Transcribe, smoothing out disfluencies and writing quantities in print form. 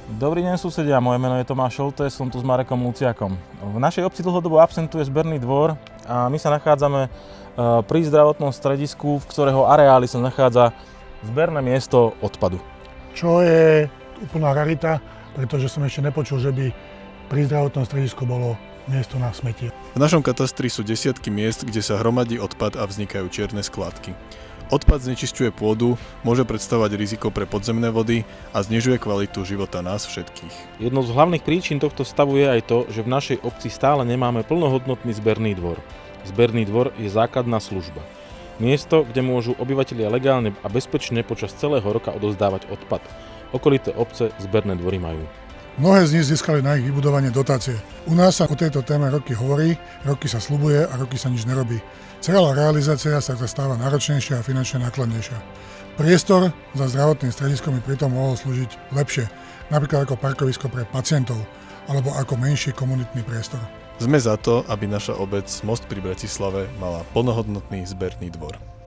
Dobrý deň susedia, moje meno je Tomáš Šoltés, som tu s Marekom Luciakom. V našej obci dlhodobo absentuje zberný dvor a my sa nachádzame pri zdravotnom stredisku, v ktorého areáli sa nachádza zberné miesto odpadu. Čo je úplná rarita, pretože som ešte nepočul, že by pri zdravotnom stredisku bolo miesto na smetie. V našom katastri sú desiatky miest, kde sa hromadí odpad a vznikajú čierne skládky. Odpad znečisťuje pôdu, môže predstavovať riziko pre podzemné vody a znižuje kvalitu života nás všetkých. Jednou z hlavných príčin tohto stavu je aj to, že v našej obci stále nemáme plnohodnotný zberný dvor. Zberný dvor je základná služba. Miesto, kde môžu obyvatelia legálne a bezpečne počas celého roka odovzdávať odpad. Okolité obce zberné dvory majú. Mnohé z nich získali na ich vybudovanie dotácie. U nás sa o tejto téme roky hovorí, roky sa sľubuje a roky sa nič nerobí. Celá realizácia sa stáva náročnejšia a finančne nákladnejšia. Priestor za zdravotným strediskom by pritom mohol slúžiť lepšie, napríklad ako parkovisko pre pacientov alebo ako menší komunitný priestor. Sme za to, aby naša obec Most pri Bratislave mala plnohodnotný zberný dvor.